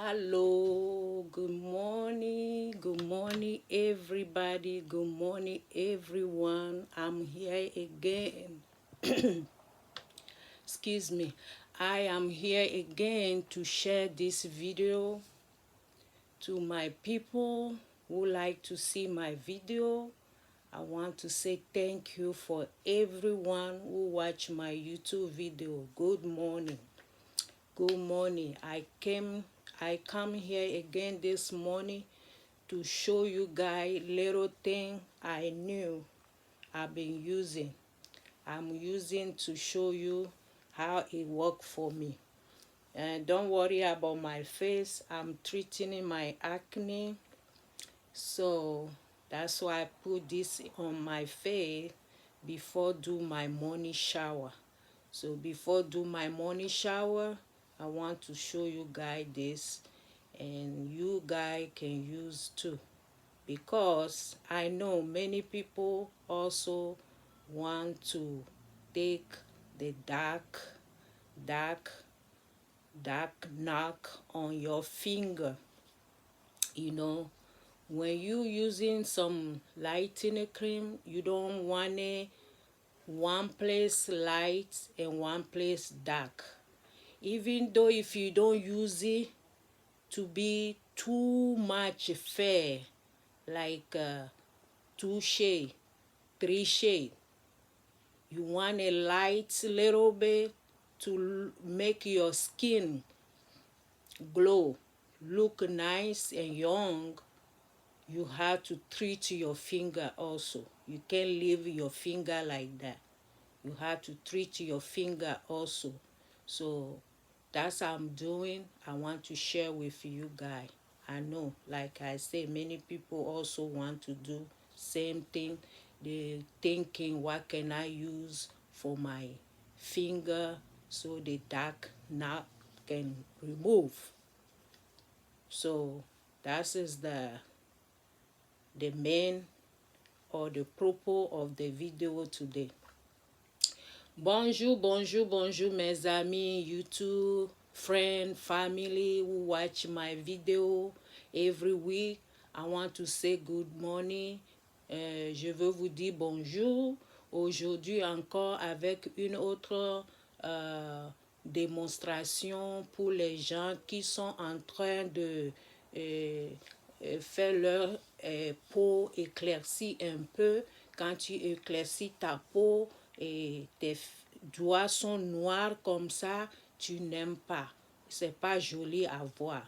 Hello, good morning everybody, good morning everyone. I'm here again. Excuse me. I am here again to share this video to my people who like to see my video. I want to say thank you for everyone who watch my YouTube video. Good morning. Good morning. I come here again this morning to show you guys little thing I knew I've been using. I'm using to show you how it worked for me. And don't worry about my face. I'm treating my acne. So that's why I put this on my face before do my morning shower. So before do my morning shower, I want to show you guys this, and you guys can use too, because I know many people also want to take the dark knock on your finger. You know, when you using some lightening cream, you don't want it one place light and one place dark. Even though if you don't use it to be too much fair, like 2 shade, 3 shade, you want a light little bit to make your skin glow, look nice and young. You have to treat your finger also. You can't leave your finger like that. You have to treat your finger also. So that's how I'm doing. I want to share with you guys. I know, like I say, many people also want to do same thing. They thinking, what can I use for my finger so the dark knot can remove. So that is the main or the purpose of the video today. Bonjour mes amis YouTube, friends, family who watch my video every week. I want to say good morning. Je veux vous dire bonjour. Aujourd'hui encore avec une autre démonstration pour les gens qui sont en train de faire leur peau éclaircie un peu. Quand tu éclaircis ta peau et tes doigts sont noirs comme ça, tu n'aimes pas. C'est pas joli à voir.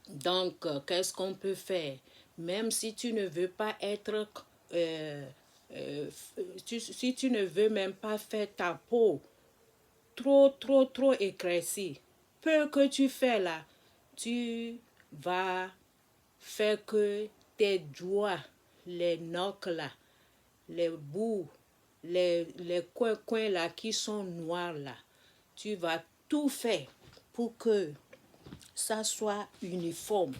Donc, qu'est-ce qu'on peut faire? Même si tu ne veux pas être... si tu ne veux même pas faire ta peau trop éclaircie, peu que tu fais là, tu vas faire que tes doigts, les nocs là, les bouts, les coins là qui sont noirs là, tu vas tout faire pour que ça soit uniforme,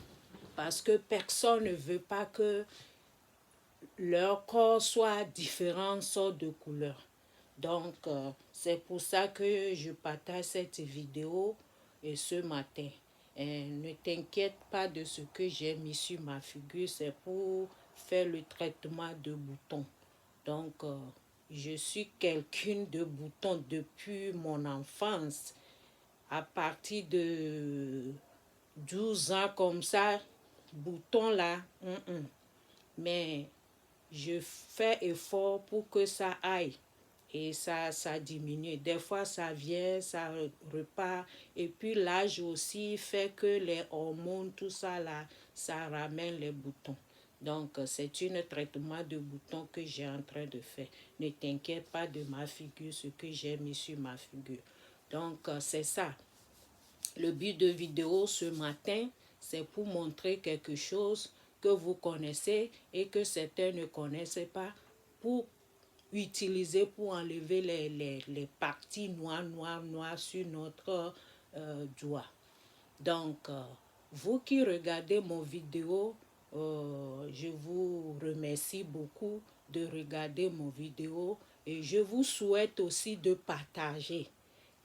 parce que personne ne veut pas que leur corps soit différent sortes de couleurs. Donc c'est pour ça que je partage cette vidéo ce matin. Et ne t'inquiète pas de ce que j'ai mis sur ma figure, c'est pour faire le traitement de boutons. Donc je suis quelqu'un de boutons depuis mon enfance. À partir de 12 ans comme ça, boutons là, mais je fais effort pour que ça aille et ça diminue. Des fois ça vient, ça repart, et puis l'âge aussi fait que les hormones, tout ça là, ça ramène les boutons. Donc c'est un traitement de boutons que j'ai en train de faire. Ne t'inquiète pas de ma figure, ce que j'ai mis sur ma figure. Donc c'est ça. Le but de vidéo ce matin, c'est pour montrer quelque chose que vous connaissez et que certains ne connaissaient pas, pour utiliser pour enlever les parties noires sur notre doigt. Donc, vous qui regardez mon vidéo, je vous remercie beaucoup de regarder mon vidéo et je vous souhaite aussi de partager.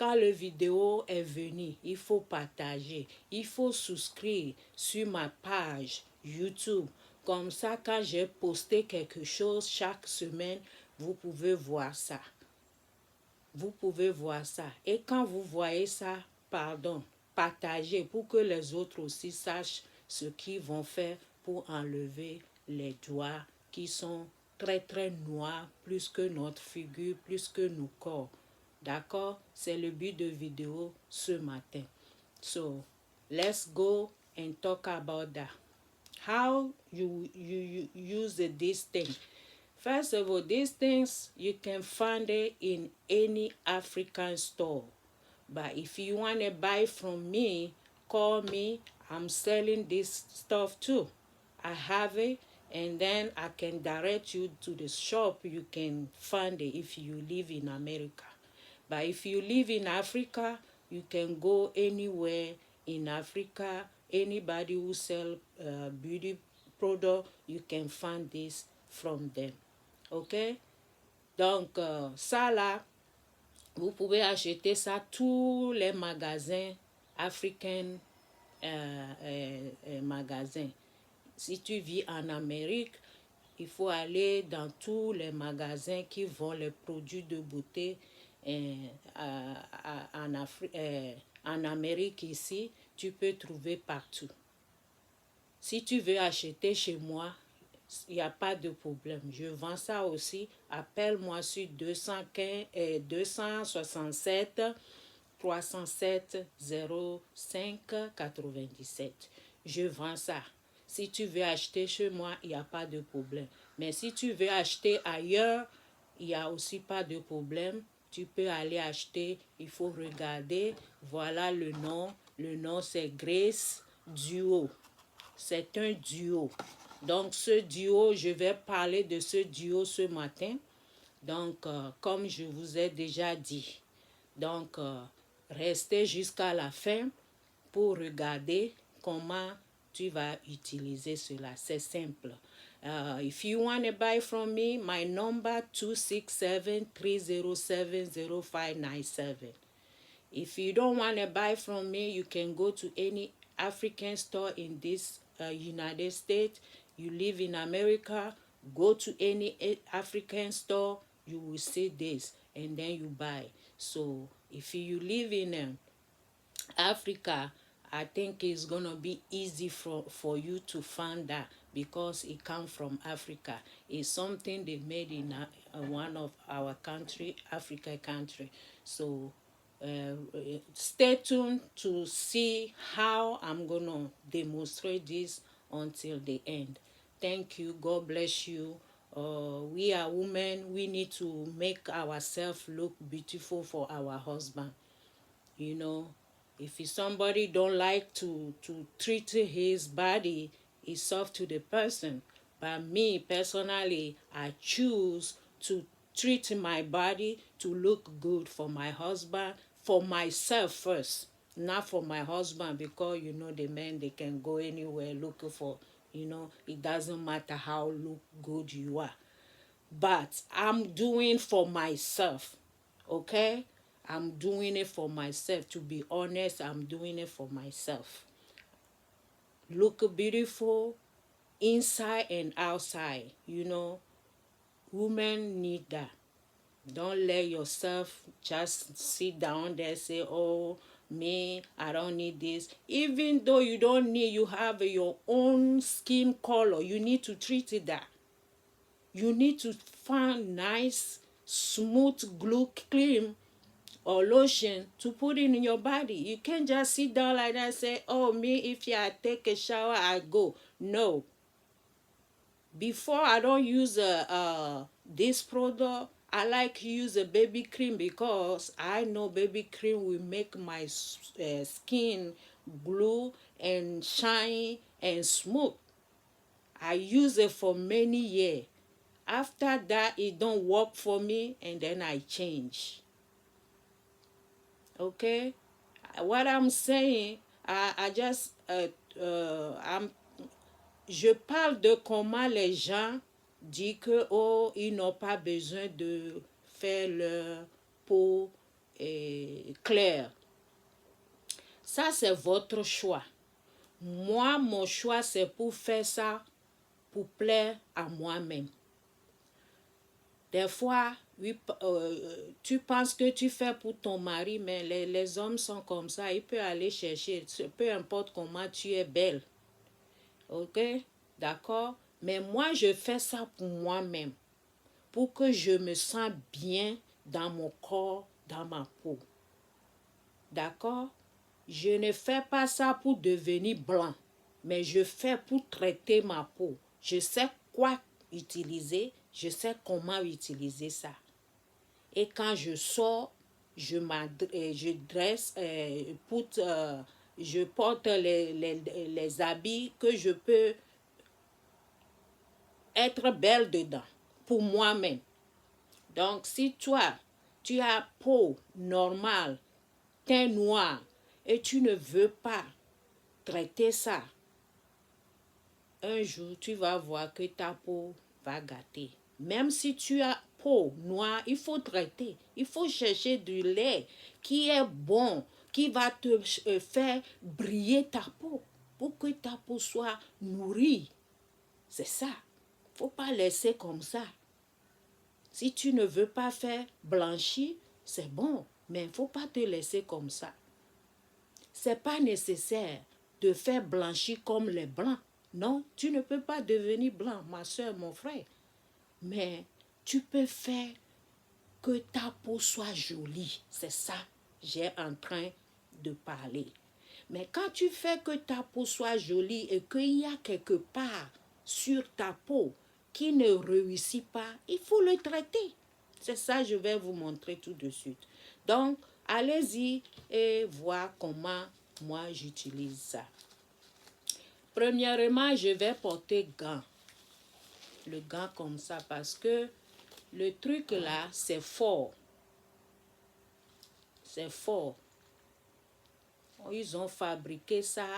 quand la vidéo est venue, il faut partager, il faut souscrire sur ma page YouTube. Comme ça, quand j'ai posté quelque chose chaque semaine, vous pouvez voir ça. Vous pouvez voir ça. Et quand vous voyez ça, pardon, partagez pour que les autres aussi sachent ce qu'ils vont faire pour enlever les doigts qui sont très très noirs, plus que notre figure, plus que nos corps. D'accord? C'est le but de vidéo ce matin. So, let's go and talk about that. How you use this thing. First of all, these things you can find it in any African store. But if you want to buy from me, call me. I'm selling this stuff too. I have it, and then I can direct you to the shop. You can find it if you live in America. But if you live in Africa, you can go anywhere in Africa. Anybody who sell beauty product, you can find this from them. Ok? Donc, ça là, vous pouvez acheter ça tous les magasins africains, magasins. Si tu vis en Amérique, il faut aller dans tous les magasins qui vendent les produits de beauté en Amérique ici, tu peux trouver partout. Si tu veux acheter chez moi, il n'y a pas de problème. Je vends ça aussi. Appelle-moi sur 267 307 05 97. Je vends ça. Si tu veux acheter chez moi, il n'y a pas de problème. Mais si tu veux acheter ailleurs, il n'y a aussi pas de problème. Tu peux aller acheter, il faut regarder. Voilà le nom. Le nom, c'est Grace Duo. C'est un duo. Donc, ce duo, je vais parler de ce duo ce matin. Donc, comme je vous ai déjà dit. Donc, restez jusqu'à la fin pour regarder comment tu vas utiliser cela. C'est simple. If you want to buy from me, my number 267-307-0597. If you don't want to buy from me, you can go to any African store in this United States. You live in America, go to any African store, you will see this, and then you buy. So if you live in Africa, I think it's gonna be easy for you to find that because it comes from Africa. It's something they made in one of our country, Africa country. So stay tuned to see how I'm gonna demonstrate this until the end. Thank you. God bless you. We are women. We need to make ourselves look beautiful for our husband. You know, if somebody don't like to treat his body, it's up to the person. But me personally, I choose to treat my body to look good for my husband, for myself first, not for my husband, because you know the men, they can go anywhere looking for, you know, it doesn't matter how look good you are. But I'm doing for myself, okay? I'm doing it for myself. To be honest, I'm doing it for myself. Look beautiful inside and outside, you know. Women need that. Don't let yourself just sit down there and say, oh, me, I don't need this. Even though you don't need, you have your own skin color, you need to treat it that. You need to find nice, smooth glue cream or lotion to put in your body. You can't just sit down like that and say, oh, me, if I take a shower, I go. No. Before I don't use this product, I like to use a baby cream because I know baby cream will make my skin glow and shine and smooth. I use it for many years. After that, it don't work for me, and then I change. Okay? What I'm saying, je parle de comment les gens disent que ils n'ont pas besoin de faire leur peau clair. Ça, c'est votre choix. Moi, mon choix, c'est pour faire ça, pour plaire à moi-même. Des fois, oui, tu penses que tu fais pour ton mari, mais les hommes sont comme ça. Il peut aller chercher, peu importe comment tu es belle. Ok? D'accord? Mais moi, je fais ça pour moi-même. Pour que je me sente bien dans mon corps, dans ma peau. D'accord? Je ne fais pas ça pour devenir blanc. Mais je fais pour traiter ma peau. Je sais quoi utiliser. Je sais comment utiliser ça. Et quand je sors, je dresse, je porte les habits que je peux être belle dedans, pour moi-même. Donc, si toi, tu as peau normale, teint noir, et tu ne veux pas traiter ça, un jour, tu vas voir que ta peau va gâter. Même si tu as peau noire, il faut traiter. Il faut chercher du lait qui est bon, qui va te faire briller ta peau pour que ta peau soit nourrie. C'est ça. Il ne faut pas laisser comme ça. Si tu ne veux pas faire blanchir, c'est bon, mais il ne faut pas te laisser comme ça. Ce n'est pas nécessaire de faire blanchir comme les blancs. Non, tu ne peux pas devenir blanc, ma soeur, mon frère. Mais tu peux faire que ta peau soit jolie. C'est ça que j'ai en train de parler. Mais quand tu fais que ta peau soit jolie et qu'il y a quelque part sur ta peau qui ne réussit pas, il faut le traiter. C'est ça que je vais vous montrer tout de suite. Donc, allez-y et voir comment moi j'utilise ça. Premièrement, je vais porter gants. Le gant comme ça parce que le truc là, c'est fort. C'est fort. Ils ont fabriqué ça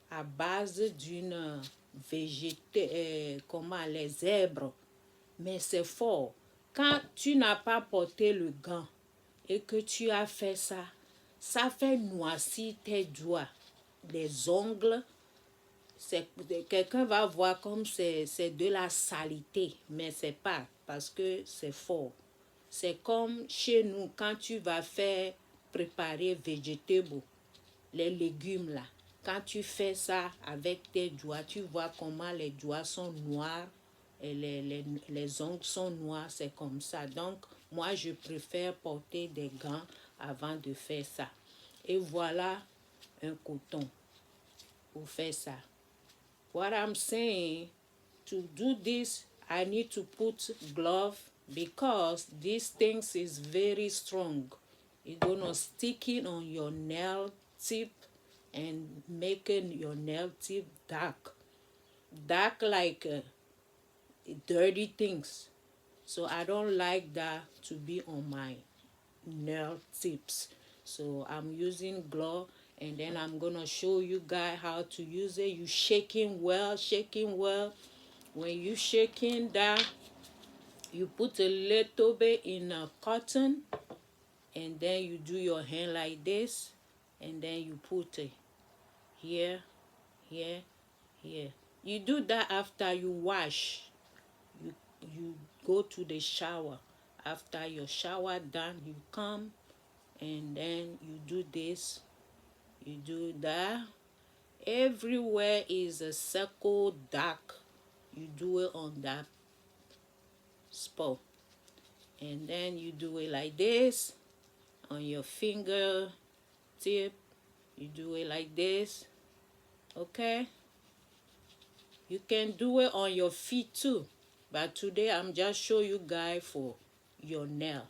à base d'une végétale, comment les zèbres. Mais c'est fort. Quand tu n'as pas porté le gant et que tu as fait ça, ça fait noircir tes doigts, les ongles. Quelqu'un va voir comme c'est de la saleté, mais c'est pas parce que c'est fort. C'est comme chez nous quand tu vas faire préparer végétable, les légumes là. Quand tu fais ça avec tes doigts, tu vois comment les doigts sont noirs et les ongles sont noirs, c'est comme ça. Donc, moi, je préfère porter des gants avant de faire ça. Et voilà un coton pour faire ça. What I'm saying, to do this, I need to put glove because this thing is very strong. It's gonna stick it on your nail tip and making your nail tip dark. Dark like dirty things. So I don't like that to be on my nail tips. So I'm using glove and then I'm gonna show you guys how to use it. You shaking well. When you shaking that, you put a little bit in a cotton and then you do your hand like this and then you put it here, here, here. You do that after you wash. You go to the shower. After your shower done, you come and then you do this, you do that. Everywhere is a circle dark. You do it on that spot. And then you do it like this on your finger tip. You do it like this. Okay? You can do it on your feet too. But today I'm just showing you guys for your nail.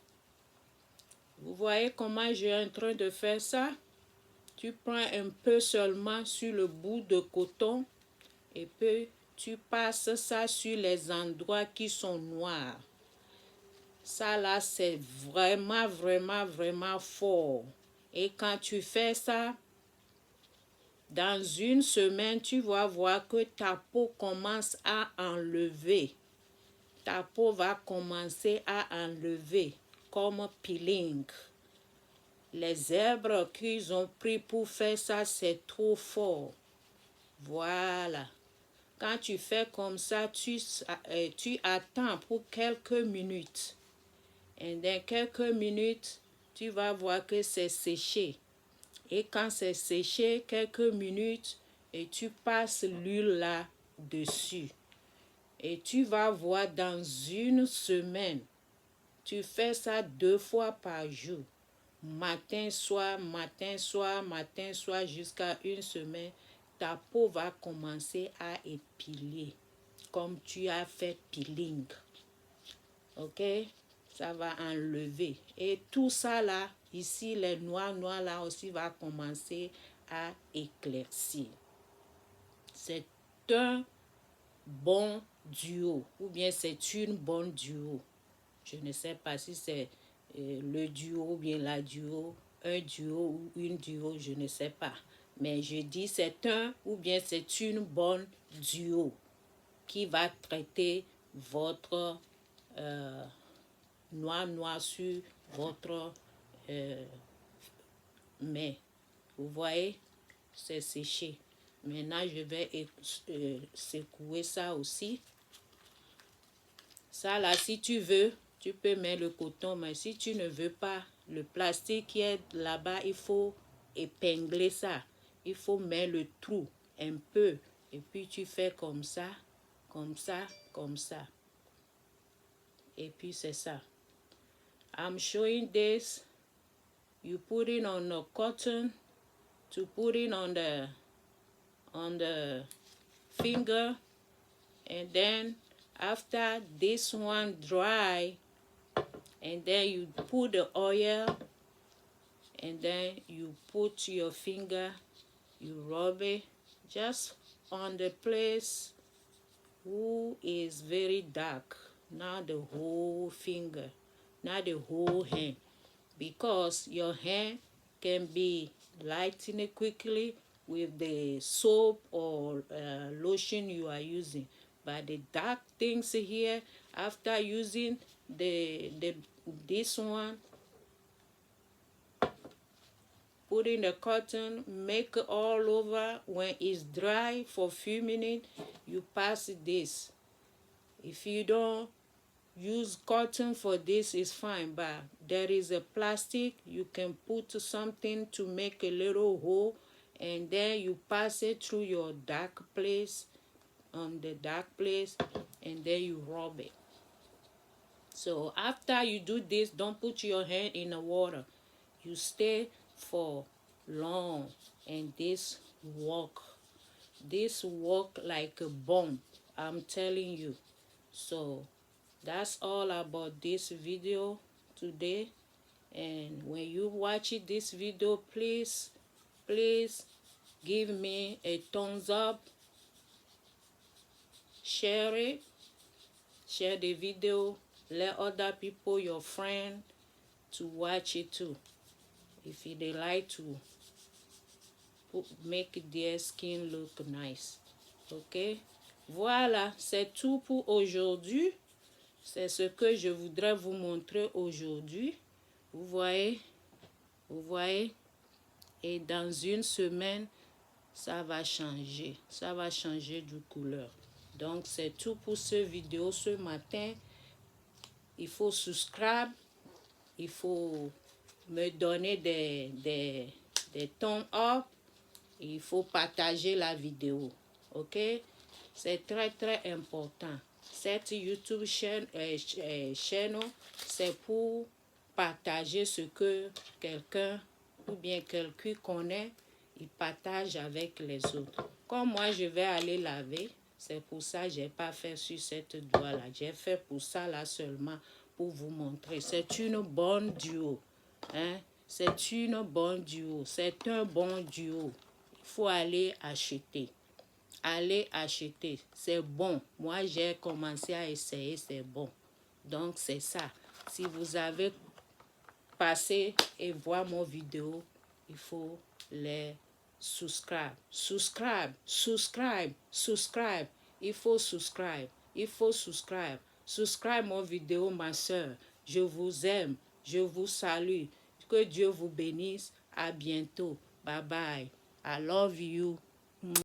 Vous voyez comment je suis en train de faire ça? Tu prends un peu seulement sur le bout de coton et puis tu passes ça sur les endroits qui sont noirs. Ça là, c'est vraiment, vraiment, vraiment fort. Et quand tu fais ça, dans une semaine, tu vas voir que ta peau commence à enlever. Ta peau va commencer à enlever comme peeling. Les zèbres qu'ils ont pris pour faire ça, c'est trop fort. Voilà. Quand tu fais comme ça, tu attends pour quelques minutes. Et dans quelques minutes, tu vas voir que c'est séché. Et quand c'est séché, quelques minutes, et tu passes l'huile là dessus. Et tu vas voir dans une semaine, tu fais ça 2 fois par jour. Matin, soir, matin, soir, matin, soir, jusqu'à une semaine, ta peau va commencer à épiler, comme tu as fait peeling. Ok? Ça va enlever. Et tout ça là, ici, les noirs là aussi va commencer à éclaircir. C'est un bon duo, ou bien c'est une bonne duo. Je ne sais pas si c'est le duo ou bien la duo, un duo ou une duo, je ne sais pas. Mais je dis c'est un ou bien c'est une bonne duo qui va traiter votre noir sur votre main. Vous voyez, c'est séché. Maintenant, je vais secouer ça aussi. Ça là, si tu veux, tu peux mettre le coton, mais si tu ne veux pas, le plastique qui est là-bas, il faut épingler ça. Il faut mettre le trou un peu. Et puis tu fais comme ça, comme ça, comme ça. Et puis c'est ça. I'm showing this. You put it on the cotton to put it on the finger, and then after this one dry, and then you put the oil, and then you put your finger, you rub it just on the place who is very dark, not the whole finger, not the whole hand, because your hand can be lightened quickly with the soap or lotion you are using. But the dark things here, after using this one, put in the cotton, make it all over. When it's dry for a few minutes, you pass this. If you don't use cotton for this, is fine, but there is a plastic, you can put something to make a little hole, and then you pass it through your dark place, on the dark place, and then you rub it. So after you do this, don't put your hand in the water. You stay for long, and this work like a bomb, I'm telling you. So that's all about this video today. And when you watch this video, please give me a thumbs up, share it, share the video, let other people, your friend, to watch it too, if they like to make their skin look nice. Ok, voilà, c'est tout pour aujourd'hui. C'est ce que je voudrais vous montrer aujourd'hui. Vous voyez, et dans une semaine, ça va changer de couleur. Donc c'est tout pour cette vidéo ce matin. Il faut subscribe, il faut me donner des thumbs up, il faut partager la vidéo. Ok, c'est très important. Cette YouTube chaîne, c'est pour partager ce que quelqu'un ou bien quelqu'un connaît, il partage avec les autres. Comme moi je vais aller laver, c'est pour ça que je n'ai pas fait sur cette doigt là, j'ai fait pour ça là seulement, pour vous montrer. C'est une bonne duo, hein? C'est une bonne duo, c'est un bon duo. Il faut aller acheter. Allez acheter, c'est bon. Moi j'ai commencé à essayer, c'est bon. Donc c'est ça. Si vous avez passé et voir mon vidéo, il faut les subscribe. Il faut subscribe mon vidéo, ma soeur. Je vous aime, je vous salue. Que Dieu vous bénisse. À bientôt. Bye bye. I love you.